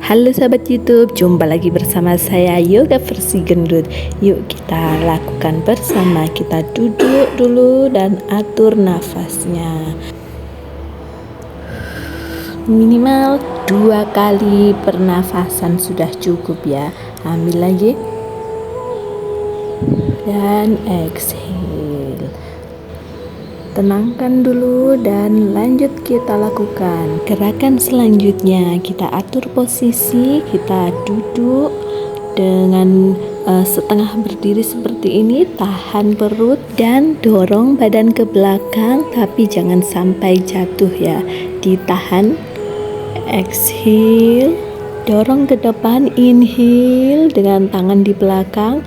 Halo sahabat YouTube, jumpa lagi bersama saya Yoga Versi Gendut. Yuk kita lakukan bersama. Kita duduk dulu dan atur nafasnya. Minimal 2 kali pernafasan sudah cukup ya. Ambil lagi dan exhale. Tenangkan dulu dan lanjut kita lakukan. Gerakan selanjutnya kita atur posisi, kita duduk dengan setengah berdiri seperti ini, tahan perut dan dorong badan ke belakang, tapi jangan sampai jatuh ya. Ditahan, exhale, dorong ke depan, inhale dengan tangan di belakang.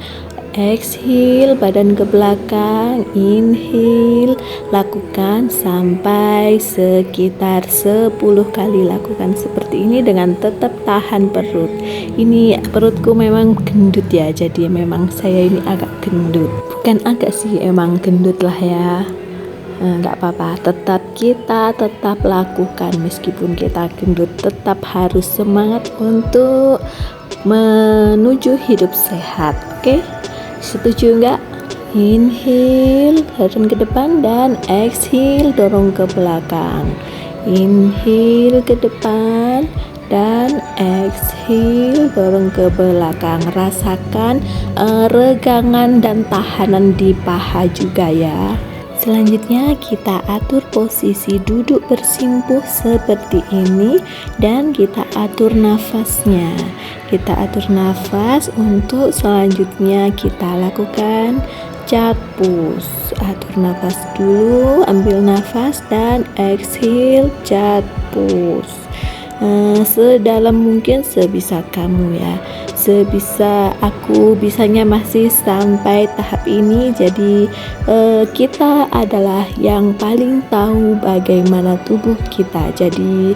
Exhale, badan ke belakang, inhale, lakukan sampai sekitar 10 kali. Lakukan seperti ini dengan tetap tahan perut. Ini perutku memang gendut ya, jadi memang saya ini agak gendut. Bukan agak sih, emang gendut lah ya. Nggak apa-apa, kita tetap lakukan meskipun kita gendut, tetap harus semangat untuk menuju hidup sehat. Oke? Setuju enggak? Inhale, dorong ke depan dan exhale, dorong ke belakang. Inhale ke depan dan exhale, dorong ke belakang. Rasakan regangan dan tahanan di paha juga ya. Selanjutnya kita atur posisi duduk bersimpuh seperti ini dan kita atur nafasnya. Kita atur nafas untuk selanjutnya kita lakukan cat push. Atur nafas dulu, ambil nafas dan exhale cat push. Sedalam mungkin sebisa kamu ya. Sebisa aku bisanya masih sampai tahap ini, jadi kita adalah yang paling tahu bagaimana tubuh kita. Jadi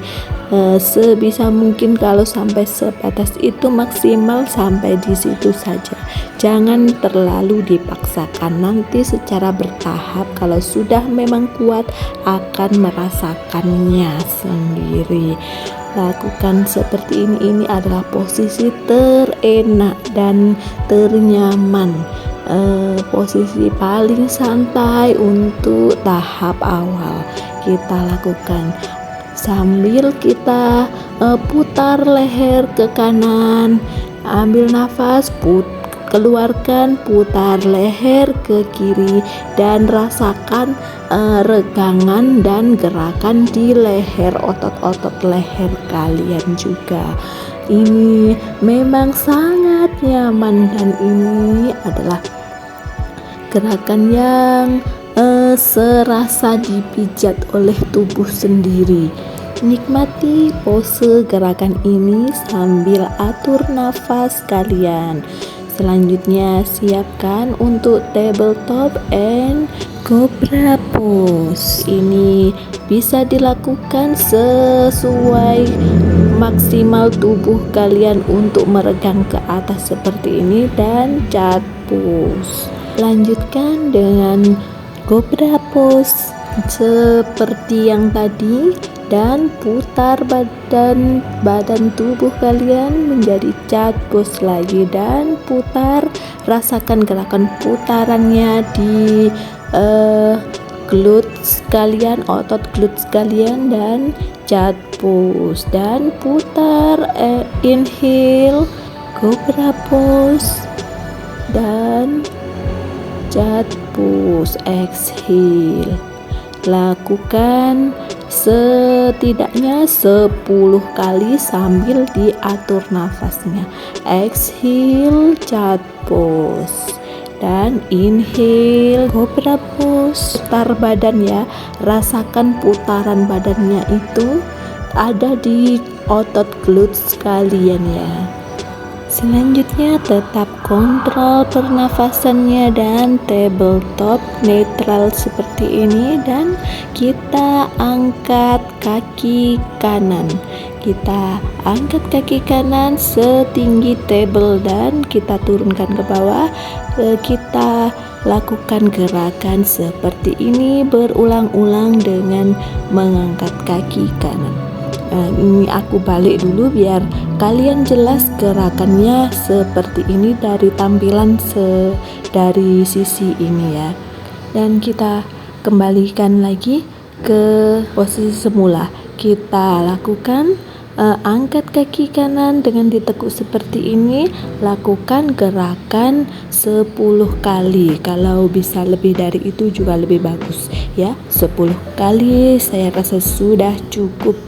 sebisa mungkin kalau sampai sebatas itu maksimal sampai di situ saja. Jangan terlalu dipaksakan, nanti secara bertahap kalau sudah memang kuat akan merasakannya sendiri. Lakukan seperti ini adalah posisi terenak dan ternyaman, posisi paling santai untuk tahap awal. Kita lakukan sambil kita putar leher ke kanan, ambil nafas, keluarkan, putar leher ke kiri dan rasakan regangan dan gerakan di leher, otot-otot leher kalian juga. Ini memang sangat nyaman dan ini adalah gerakan yang serasa dipijat oleh tubuh sendiri. Nikmati pose gerakan ini sambil atur nafas kalian. Selanjutnya siapkan untuk tabletop and cobra pose. Ini bisa dilakukan sesuai maksimal tubuh kalian untuk meregang ke atas seperti ini dan cat pose. Lanjutkan dengan cobra pose seperti yang tadi dan putar badan tubuh kalian menjadi cat pose lagi dan putar, rasakan gerakan putarannya di glutes kalian, otot glutes kalian dan cat pose dan putar, inhale cobra pose dan cat pose, exhale. Lakukan setidaknya 10 kali sambil diatur nafasnya. Exhale cat pose dan inhale cobra pose. Putar badan ya, rasakan putaran badannya itu ada di otot glutes kalian ya. Selanjutnya tetap kontrol pernafasannya dan tabletop netral seperti ini dan kita angkat kaki kanan. Kita angkat kaki kanan setinggi table dan kita turunkan ke bawah. Kita lakukan gerakan seperti ini berulang-ulang dengan mengangkat kaki kanan. Ini aku balik dulu biar kalian jelas gerakannya seperti ini dari tampilan dari sisi ini ya. Dan kita kembalikan lagi ke posisi semula. Kita lakukan angkat kaki kanan dengan ditekuk seperti ini. Lakukan gerakan 10 kali. Kalau bisa lebih dari itu juga lebih bagus ya. 10 kali saya rasa sudah cukup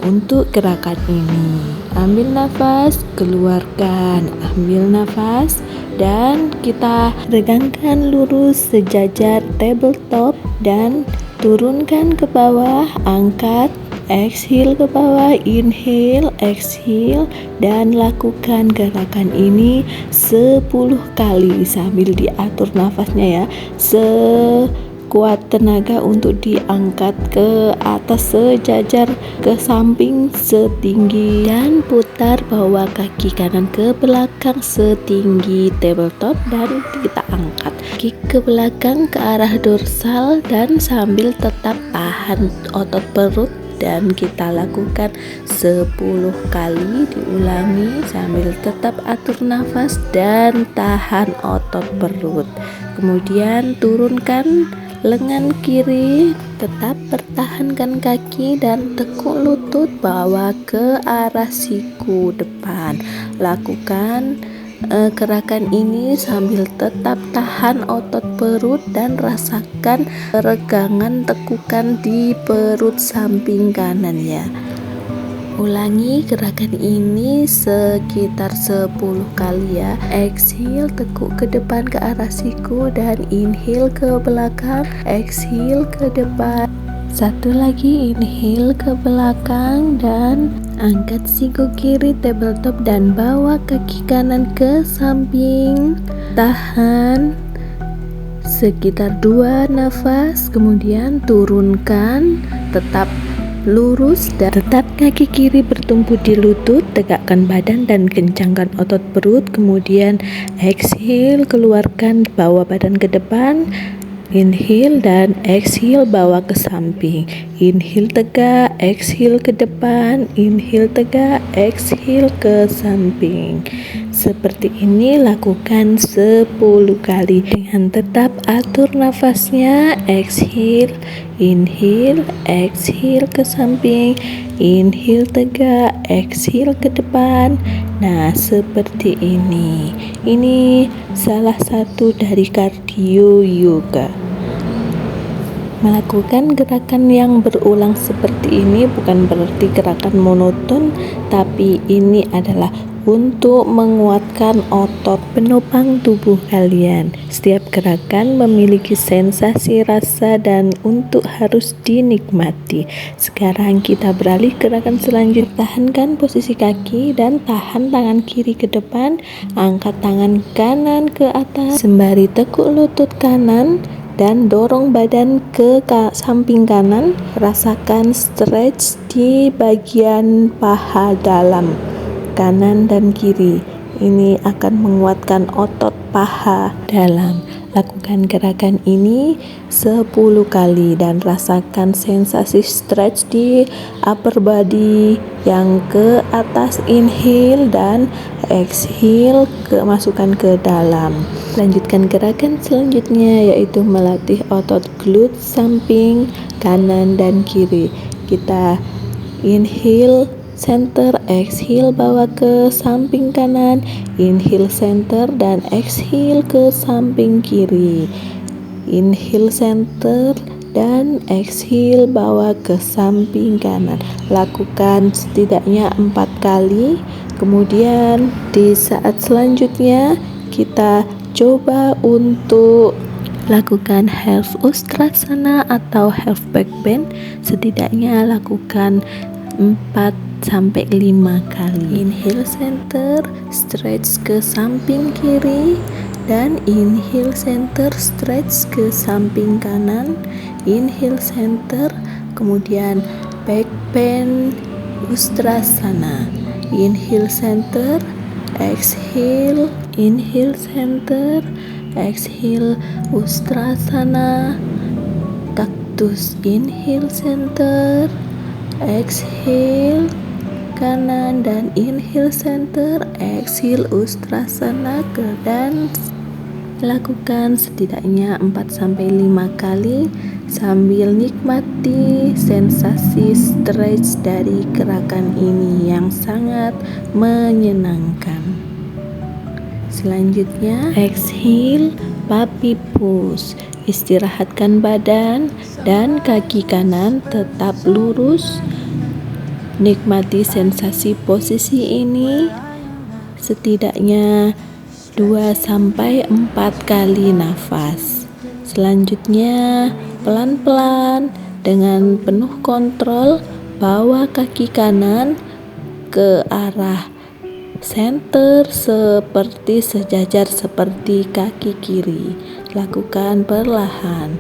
untuk gerakan ini. Ambil nafas, keluarkan, ambil nafas, dan kita regangkan lurus sejajar tabletop dan turunkan ke bawah, angkat, exhale ke bawah, inhale, exhale, dan lakukan gerakan ini 10 kali sambil diatur nafasnya ya, sekuat tenaga untuk diangkat ke atas sejajar ke samping setinggi, dan putar bawa kaki kanan ke belakang setinggi tabletop dan kita angkat kaki ke belakang ke arah dorsal dan sambil tetap tahan otot perut. Dan kita lakukan 10 kali, diulangi sambil tetap atur nafas dan tahan otot perut. Kemudian turunkan lengan kiri, tetap pertahankan kaki dan tekuk lutut, bawa ke arah siku depan. Lakukan gerakan ini sambil tetap tahan otot perut dan rasakan regangan tekukan di perut samping kanan ya. Ulangi gerakan ini sekitar 10 kali ya. Exhale, tekuk ke depan ke arah siku dan inhale ke belakang, exhale ke depan. Satu lagi, inhale ke belakang dan angkat siku kiri tabletop dan bawa kaki kanan ke samping. Tahan sekitar 2 nafas, kemudian turunkan, tetap lurus dan tetap kaki kiri bertumpu di lutut, tegakkan badan dan kencangkan otot perut. Kemudian exhale, keluarkan, bawa badan ke depan. Inhale dan exhale, bawa ke samping. Inhale tegak, exhale ke depan. Inhale tegak, exhale ke samping. Seperti ini lakukan 10 kali dengan tetap atur nafasnya. Exhale, inhale, exhale ke samping. Inhale tegak, exhale ke depan. Nah, seperti ini. Ini salah satu dari cardio yoga. Melakukan gerakan yang berulang seperti ini bukan berarti gerakan monoton, tapi ini adalah untuk menguatkan otot penopang tubuh kalian. Setiap gerakan memiliki sensasi, rasa, dan untuk harus dinikmati. Sekarang kita beralih gerakan selanjutnya. Tahankan posisi kaki dan tahan tangan kiri ke depan. Angkat tangan kanan ke atas sembari tekuk lutut kanan dan dorong badan ke samping kanan. Rasakan stretch di bagian paha dalam kanan dan kiri. Ini akan menguatkan otot paha dalam. Lakukan gerakan ini 10 kali dan rasakan sensasi stretch di upper body yang ke atas. Inhale dan exhale, masukkan ke dalam. Lanjutkan gerakan selanjutnya yaitu melatih otot glute samping kanan dan kiri. Kita inhale center, exhale bawa ke samping kanan, inhale center dan exhale ke samping kiri. Inhale center dan exhale bawa ke samping kanan. Lakukan setidaknya 4 kali. Kemudian di saat selanjutnya kita coba untuk lakukan half ustrasana atau half back bend. Setidaknya lakukan 4-5 kali. Inhale center, stretch ke samping kiri, dan inhale center, stretch ke samping kanan. Inhale center, kemudian back bend ustrasana. Inhale center, exhale, inhale center, exhale ustrasana. Kaktus, inhale center, exhale, kanan, dan inhale center, exhale Ustrasana ke dan lakukan setidaknya 4-5 kali sambil nikmati sensasi stretch dari gerakan ini yang sangat menyenangkan. Selanjutnya exhale puppy pose. Istirahatkan badan dan kaki kanan tetap lurus. Nikmati sensasi posisi ini setidaknya 2-4 kali nafas. Selanjutnya pelan-pelan dengan penuh kontrol bawa kaki kanan ke arah center seperti sejajar seperti kaki kiri. Lakukan perlahan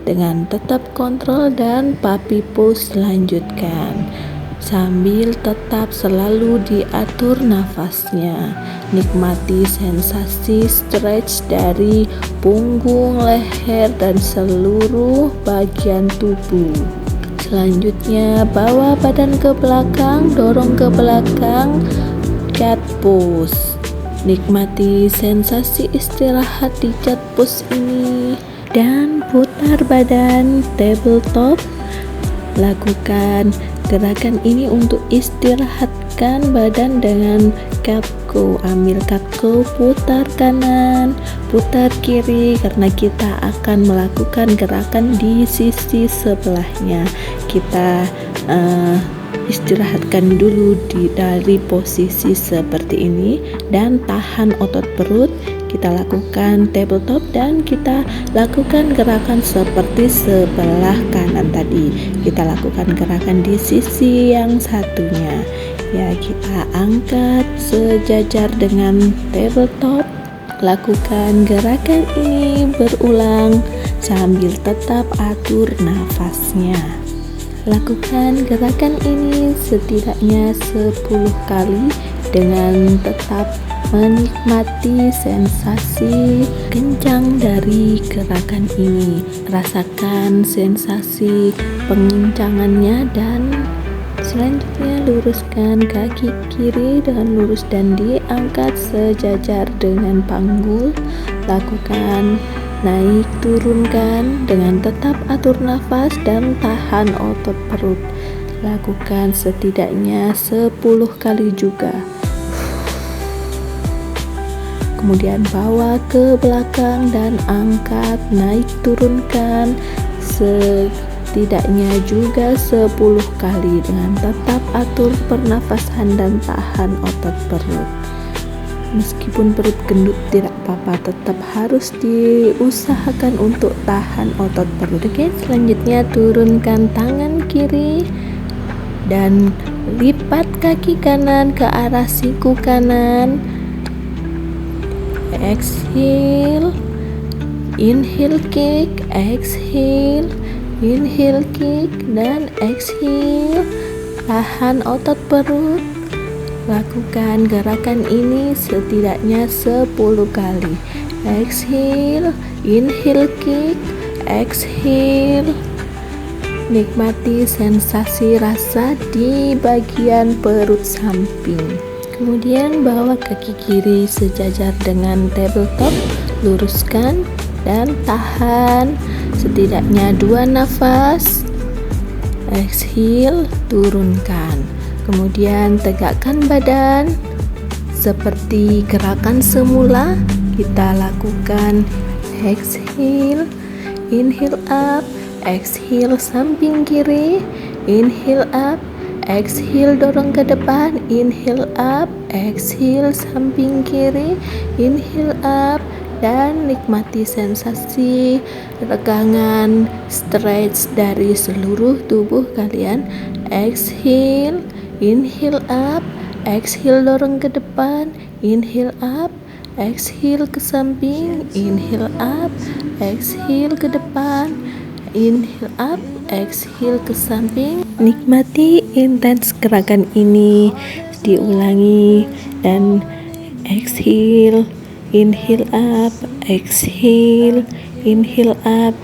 dengan tetap kontrol dan puppy pose. Lanjutkan sambil tetap selalu diatur nafasnya. Nikmati sensasi stretch dari punggung, leher, dan seluruh bagian tubuh. Selanjutnya bawa badan ke belakang, dorong ke belakang, cat pose. Nikmati sensasi istirahat di cat pose ini dan putar badan tabletop. Lakukan gerakan ini untuk istirahatkan badan dengan Capco. Ambil Capco, putar kanan, putar kiri, karena kita akan melakukan gerakan di sisi sebelahnya. Kita istirahatkan dulu dari posisi seperti ini dan tahan otot perut. Kita lakukan tabletop dan kita lakukan gerakan seperti sebelah kanan tadi. Kita lakukan gerakan di sisi yang satunya. Ya, kita angkat sejajar dengan tabletop. Lakukan gerakan ini berulang sambil tetap atur nafasnya. Lakukan gerakan ini setidaknya 10 kali dengan tetap menikmati sensasi kencang dari gerakan ini. Rasakan sensasi pengencangannya dan selanjutnya luruskan kaki kiri dengan lurus dan diangkat sejajar dengan panggul. Lakukan naik turunkan dengan tetap atur nafas dan tahan otot perut. Lakukan setidaknya 10 kali juga. Kemudian bawa ke belakang dan angkat, naik turunkan setidaknya juga 10 kali dengan tetap atur pernafasan dan tahan otot perut. Meskipun perut gendut tidak apa-apa, tetap harus diusahakan untuk tahan otot perut. Oke, selanjutnya turunkan tangan kiri dan lipat kaki kanan ke arah siku kanan. Exhale, inhale kick, exhale, inhale kick, dan exhale. Tahan otot perut. Lakukan gerakan ini setidaknya 10 kali. Exhale, inhale kick, exhale. Nikmati sensasi rasa di bagian perut samping. Kemudian bawa kaki kiri sejajar dengan tabletop, luruskan dan tahan setidaknya 2 nafas. Exhale, turunkan. Kemudian tegakkan badan seperti gerakan semula. Kita lakukan exhale, inhale up, exhale samping kiri, inhale up, exhale dorong ke depan, inhale up, exhale samping kiri, inhale up, dan nikmati sensasi regangan stretch dari seluruh tubuh kalian. Exhale, inhale up, exhale dorong ke depan, inhale up, exhale ke samping, inhale up, exhale ke depan, inhale up, exhale ke samping. Nikmati intens gerakan ini, diulangi dan exhale, inhale up, exhale, inhale up.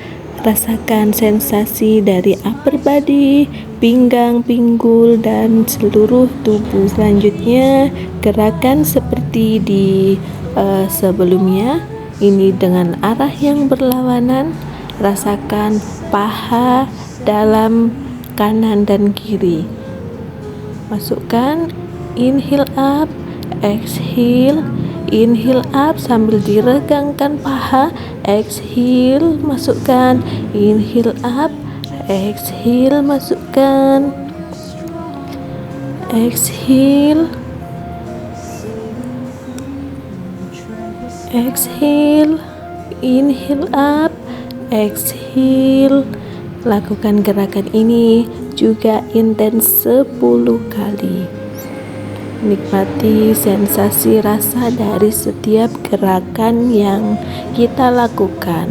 Rasakan sensasi dari upper body, pinggang, pinggul, dan seluruh tubuh. Selanjutnya, gerakan seperti di sebelumnya, ini dengan arah yang berlawanan. Rasakan paha dalam kanan dan kiri. Masukkan, inhale up, exhale. Inhale up sambil diregangkan paha, exhale, masukkan, inhale up, exhale, masukkan, exhale, exhale, inhale up, exhale. Lakukan gerakan ini juga intens 10 kali. Nikmati sensasi rasa dari setiap gerakan yang kita lakukan.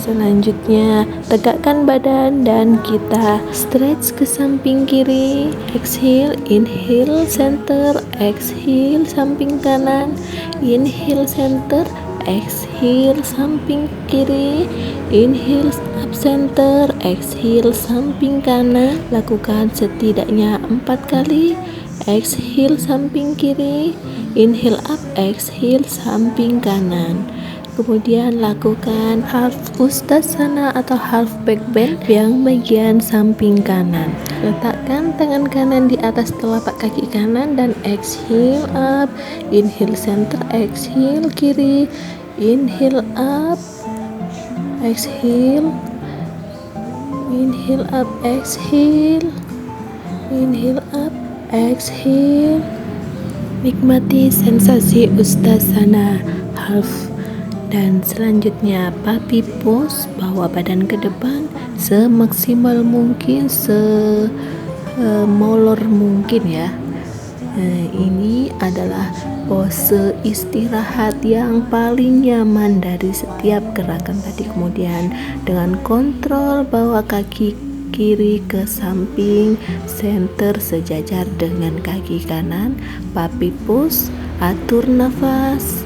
Selanjutnya, tegakkan badan dan kita stretch ke samping kiri. Exhale, inhale, center, exhale, samping kanan, inhale, center, exhale, samping kiri, inhale, up center, exhale, samping kanan. Lakukan setidaknya 4 kali. Exhale, samping kiri, inhale up, exhale, samping kanan. Kemudian lakukan half ustasana atau half back bend yang bagian samping kanan. Letakkan tangan kanan di atas telapak kaki kanan dan exhale up, inhale center, exhale kiri, inhale up, exhale, inhale up, exhale, inhale up, exhale. Nikmati sensasi ustasana half. Dan selanjutnya puppy pose, bawa badan ke depan semaksimal mungkin, semolor mungkin ya. Ini adalah pose istirahat yang paling nyaman dari setiap gerakan tadi. Kemudian dengan kontrol bawa kaki kiri ke samping, center sejajar dengan kaki kanan. Puppy pose, atur nafas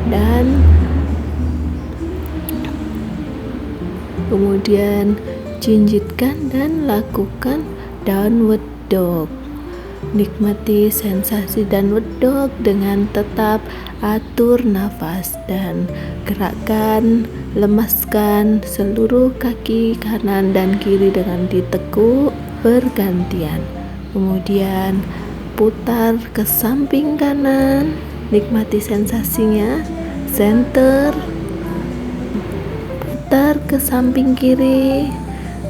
dan kemudian jinjitkan dan lakukan downward dog. Nikmati sensasi downward dog dengan tetap atur nafas dan gerakkan, lemaskan seluruh kaki kanan dan kiri dengan ditekuk bergantian. Kemudian putar ke samping kanan, nikmati sensasinya. Center, putar ke samping kiri,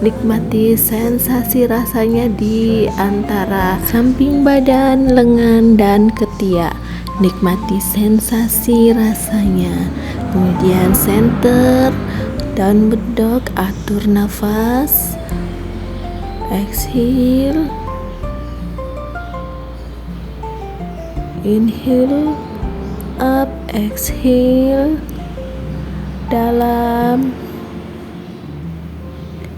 nikmati sensasi rasanya di antara samping badan, lengan, dan ketiak. Nikmati sensasi rasanya. Kemudian center, downward dog, atur nafas, exhale, inhale, up, exhale, dalam.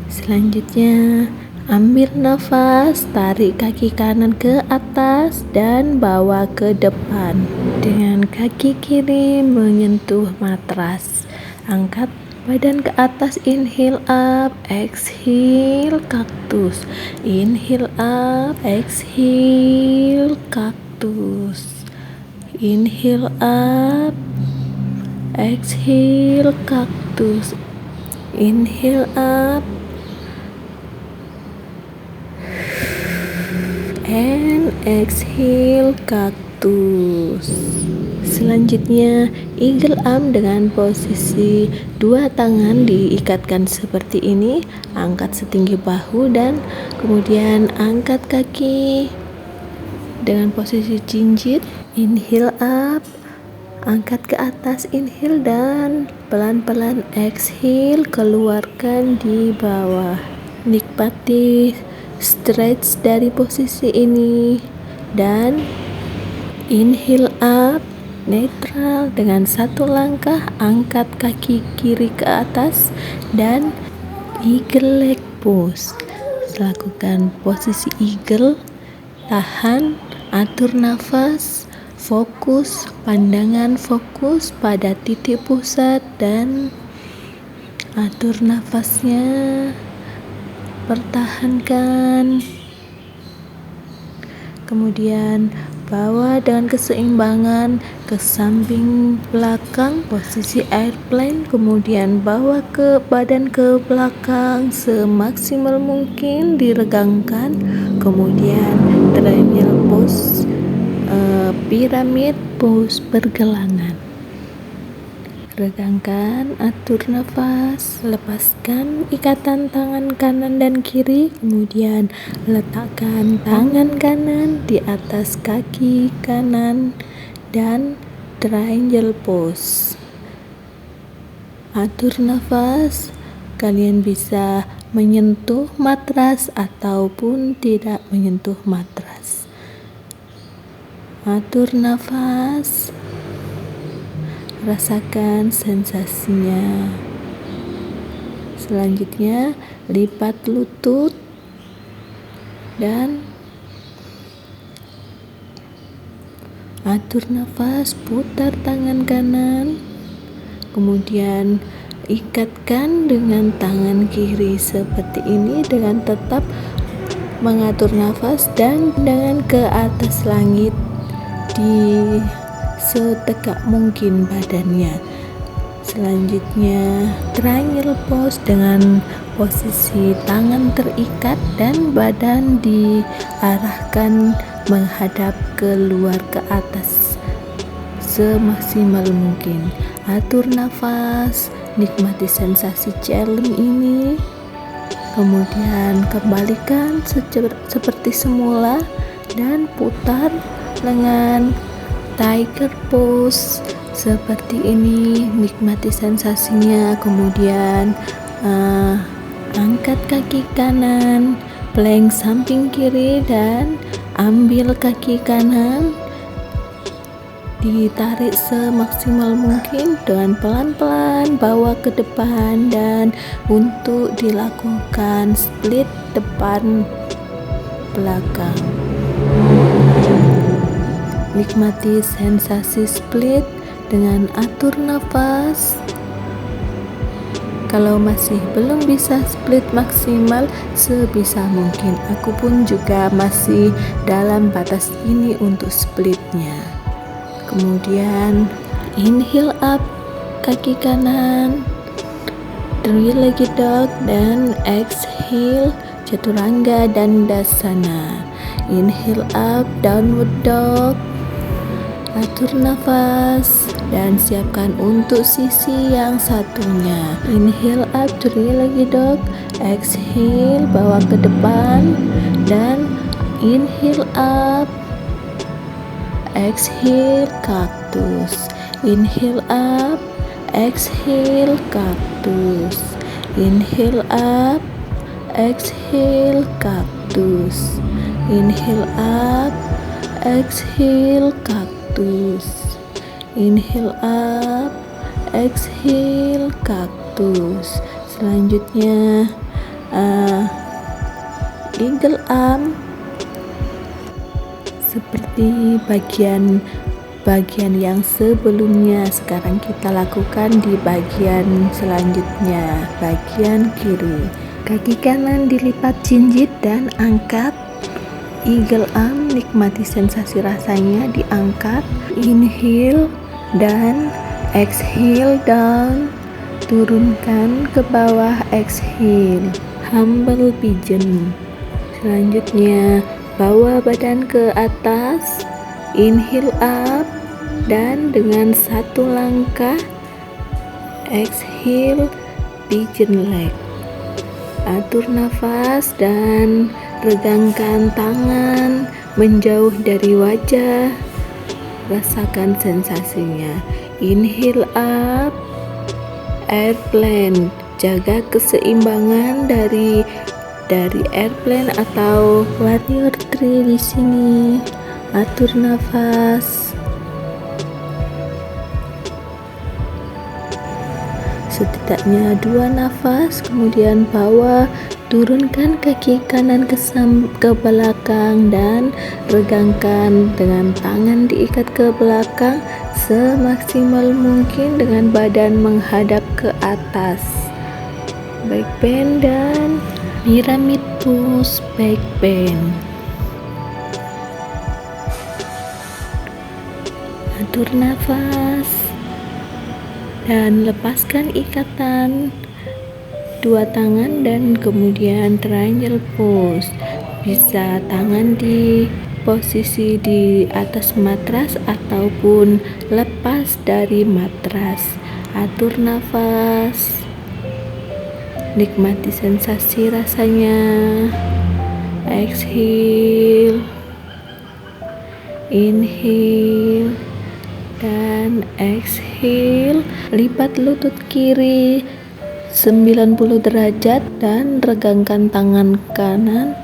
Selanjutnya, ambil nafas, tarik kaki kanan ke atas dan bawa ke depan. Dengan kaki kiri menyentuh matras. Angkat badan ke atas, inhale up, exhale, kaktus. Inhale up, exhale, kaktus. Inhale up, exhale, kaktus. Inhale up and exhale, kaktus. Selanjutnya, eagle arm dengan posisi dua tangan diikatkan seperti ini. Angkat setinggi bahu dan kemudian angkat kaki dengan posisi jinjit. Inhale up, angkat ke atas, inhale, dan pelan-pelan exhale, keluarkan di bawah. Nikmati stretch dari posisi ini dan inhale up, netral. Dengan satu langkah angkat kaki kiri ke atas dan eagle leg pose. Lakukan posisi eagle, tahan, atur nafas, Fokus, pandangan fokus pada titik pusat dan atur nafasnya, pertahankan. Kemudian bawa dengan keseimbangan ke samping belakang, posisi airplane, kemudian bawa ke badan ke belakang semaksimal mungkin, diregangkan, kemudian triangle pose, piramid pose pergelangan. Regangkan, atur nafas, lepaskan ikatan tangan kanan dan kiri, kemudian letakkan tangan kanan di atas kaki kanan dan triangle pose. Atur nafas, kalian bisa menyentuh matras ataupun tidak menyentuh matras. Atur nafas, rasakan sensasinya. Selanjutnya, lipat lutut dan atur nafas, putar tangan kanan, kemudian ikatkan dengan tangan kiri seperti ini dengan tetap mengatur nafas dan dengan ke atas langit di setegak mungkin badannya. Selanjutnya, triangle pose dengan posisi tangan terikat dan badan diarahkan menghadap keluar ke atas semaksimal mungkin. Atur nafas, nikmati sensasi challenge ini. Kemudian kembalikan seperti semula dan putar lengan tiger pose seperti ini, nikmati sensasinya. Kemudian angkat kaki kanan, plank samping kiri dan ambil kaki kanan, ditarik semaksimal mungkin dengan pelan-pelan bawa ke depan dan untuk dilakukan split depan belakang. Nikmati sensasi split dengan atur nafas. Kalau masih belum bisa split maksimal, sebisa mungkin aku pun juga masih dalam batas ini untuk splitnya. Kemudian inhale up kaki kanan, three-legged dog, dan exhale chaturanga dandasana. Inhale up downward dog, atur nafas dan siapkan untuk sisi yang satunya. Inhale up three-legged dog, exhale bawa ke depan dan inhale up, exhale cactus. Inhale up, exhale cactus. Inhale up, exhale cactus. Inhale up, exhale cactus. Inhale up, exhale cactus. Selanjutnya eagle arm seperti bagian yang sebelumnya. Sekarang kita lakukan di bagian selanjutnya, bagian kiri. Kaki kanan dilipat jinjit dan angkat. Eagle arm, nikmati sensasi rasanya diangkat. Inhale dan exhale down, turunkan ke bawah, exhale. Humble pigeon. Selanjutnya bawa badan ke atas, inhale up dan dengan satu langkah exhale pigeon leg. Atur nafas dan regangkan tangan menjauh dari wajah. Rasakan sensasinya. Inhale up, airplane. Jaga keseimbangan dari airplane atau warrior tree di sini. Atur nafas. Setidaknya 2 nafas, kemudian bawa Turunkan kaki kanan ke belakang dan regangkan dengan tangan diikat ke belakang semaksimal mungkin dengan badan menghadap ke atas. Back bend dan pyramid pose back bend. Atur nafas dan lepaskan ikatan dua tangan dan kemudian triangle pose. Bisa tangan di posisi di atas matras ataupun lepas dari matras. Atur nafas, nikmati sensasi rasanya. Exhale, inhale dan exhale. Lipat lutut kiri 90 derajat dan regangkan tangan kanan,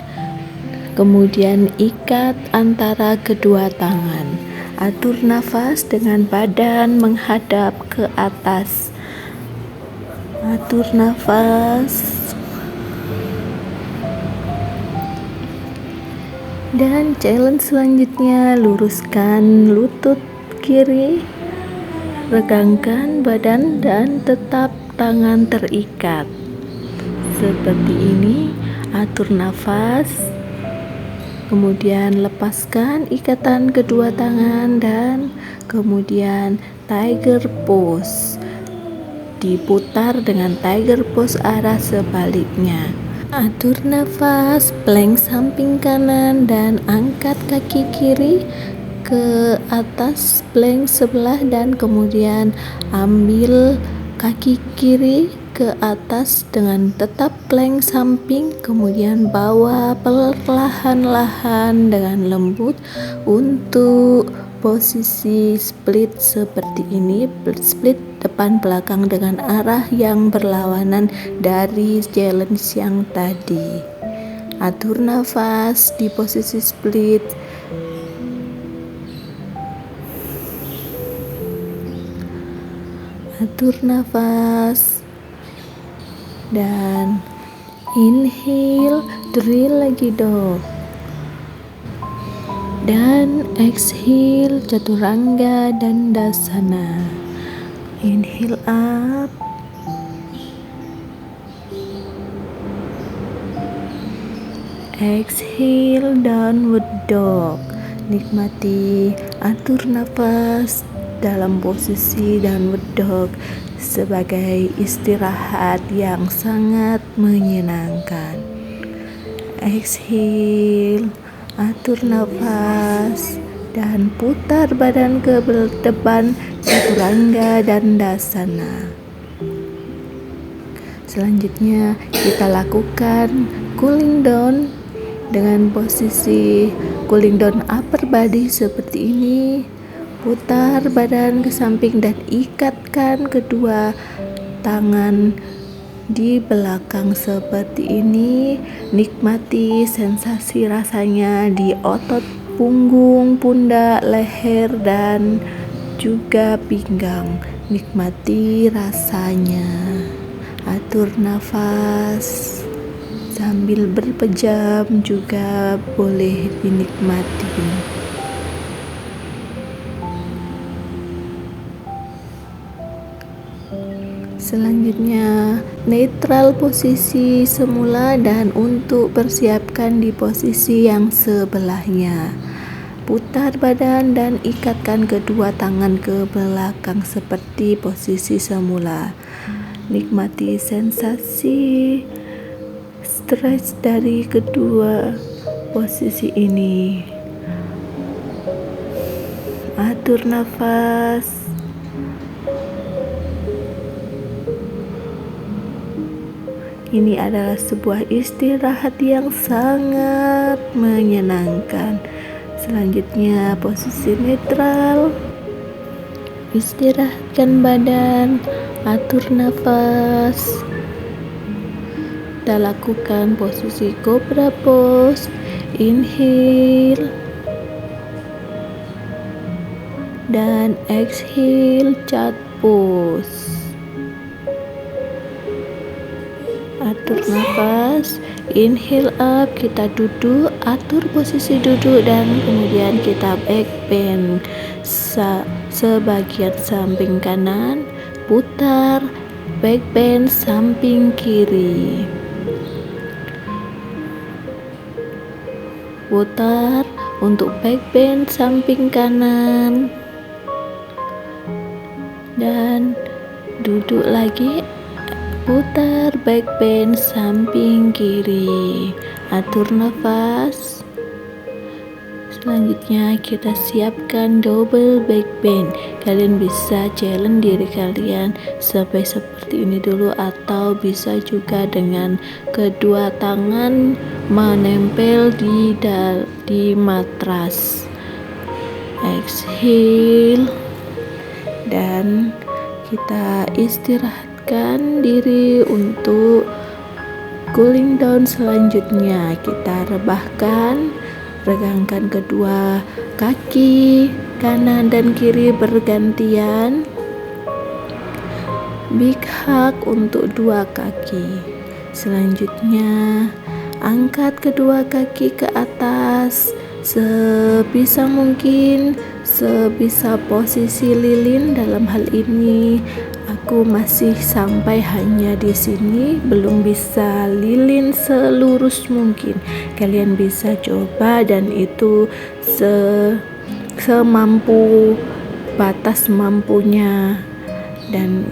kemudian ikat antara kedua tangan. Atur nafas dengan badan menghadap ke atas. Atur nafas dan challenge selanjutnya, luruskan lutut kiri, regangkan badan dan tetap tangan terikat seperti ini. Atur nafas, kemudian lepaskan ikatan kedua tangan dan kemudian tiger pose. Diputar dengan tiger pose arah sebaliknya. Atur nafas, plank samping kanan dan angkat kaki kiri ke atas plank sebelah dan kemudian ambil kaki kiri ke atas dengan tetap plank samping, kemudian bawa perlahan-lahan dengan lembut untuk posisi split seperti ini. Split depan belakang dengan arah yang berlawanan dari challenge yang tadi. Atur nafas di posisi split. Atur nafas dan inhale, drill lagi dog, dan exhale chaturanga dandasana. Inhale up, exhale downward dog. Nikmati atur nafas dalam posisi downward dog sebagai istirahat yang sangat menyenangkan. Exhale, atur nafas dan putar badan ke depan, chaturanga dandasana. Selanjutnya kita lakukan cooling down dengan posisi cooling down upper body seperti ini. Putar badan ke samping dan ikatkan kedua tangan di belakang seperti ini. Nikmati sensasi rasanya di otot punggung, pundak, leher dan juga pinggang. Nikmati rasanya. Atur nafas sambil berpejam juga boleh dinikmati. Selanjutnya netral posisi semula dan untuk persiapkan di posisi yang sebelahnya. Putar badan dan ikatkan kedua tangan ke belakang seperti posisi semula. Nikmati sensasi stretch dari kedua posisi ini. Atur nafas. Ini adalah sebuah istirahat yang sangat menyenangkan. Selanjutnya posisi netral. Istirahatkan badan, atur nafas. Kita lakukan posisi cobra pose. Inhale dan exhale cat pose. Atur nafas Inhale up, kita duduk, atur posisi duduk, dan kemudian kita back bend sebagian samping kanan, putar, back bend samping kiri, putar untuk back bend samping kanan, dan duduk lagi, putar back bend samping kiri, atur nafas. Selanjutnya kita siapkan double back bend. Kalian bisa challenge diri kalian sampai seperti ini dulu, atau bisa juga dengan kedua tangan menempel di matras. Exhale, dan kita istirahatkan diri untuk cooling down. Selanjutnya kita rebahkan, regangkan kedua kaki kanan dan kiri bergantian. Big hug untuk dua kaki. Selanjutnya angkat kedua kaki ke atas sebisa mungkin, sebisa posisi lilin. Dalam hal ini aku masih sampai hanya di sini, belum bisa lilin selurus mungkin. Kalian bisa coba, dan itu semampu batas mampunya, dan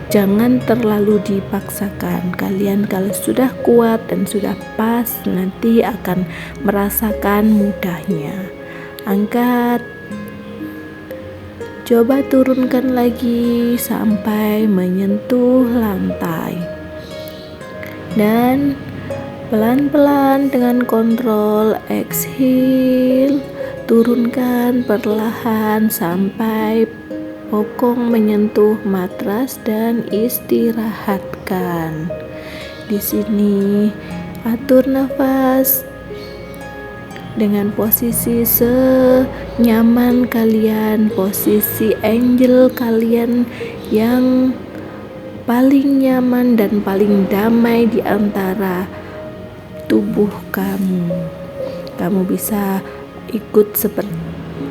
jangan terlalu dipaksakan. Kalian kalau sudah kuat dan sudah pas, nanti akan merasakan mudahnya. Angkat, coba turunkan lagi sampai menyentuh lantai, dan pelan-pelan dengan kontrol exhale, turunkan perlahan sampai bokong menyentuh matras, dan istirahatkan. Di sini atur nafas dengan posisi senyaman kalian, posisi angel kalian yang paling nyaman dan paling damai di antara tubuh kamu. Kamu bisa ikut seperti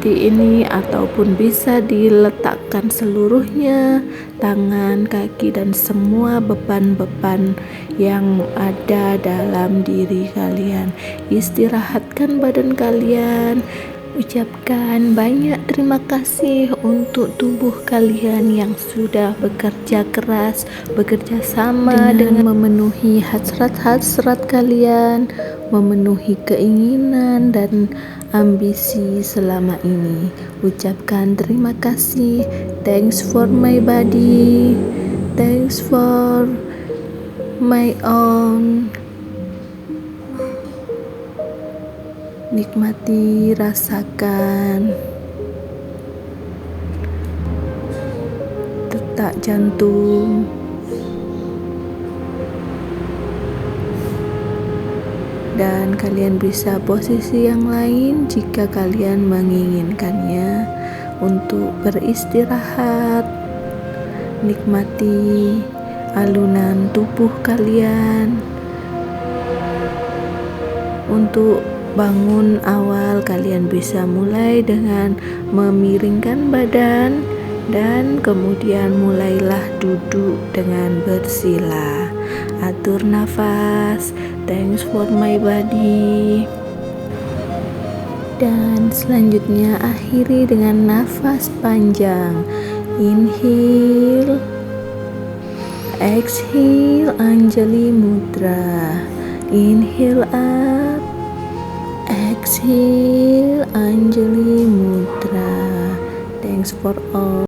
ini, ataupun bisa diletakkan seluruhnya, tangan, kaki, dan semua beban-beban yang ada dalam diri kalian. Istirahatkan badan kalian. Ucapkan banyak terima kasih untuk tubuh kalian yang sudah bekerja keras, bekerja sama dengan memenuhi hasrat-hasrat kalian, memenuhi keinginan dan ambisi selama ini. Ucapkan terima kasih. Thanks for my body, thanks for my own. Nikmati, rasakan detak jantung, dan kalian bisa posisi yang lain jika kalian menginginkannya untuk beristirahat. Nikmati alunan tubuh kalian. Untuk bangun awal, kalian bisa mulai dengan memiringkan badan, dan kemudian mulailah duduk dengan bersila. Atur nafas. Thanks for my body. Dan selanjutnya akhiri dengan nafas panjang. Inhale, exhale, Anjali Mudra. Inhale up, exhale, Anjali Mudra. Thanks for all.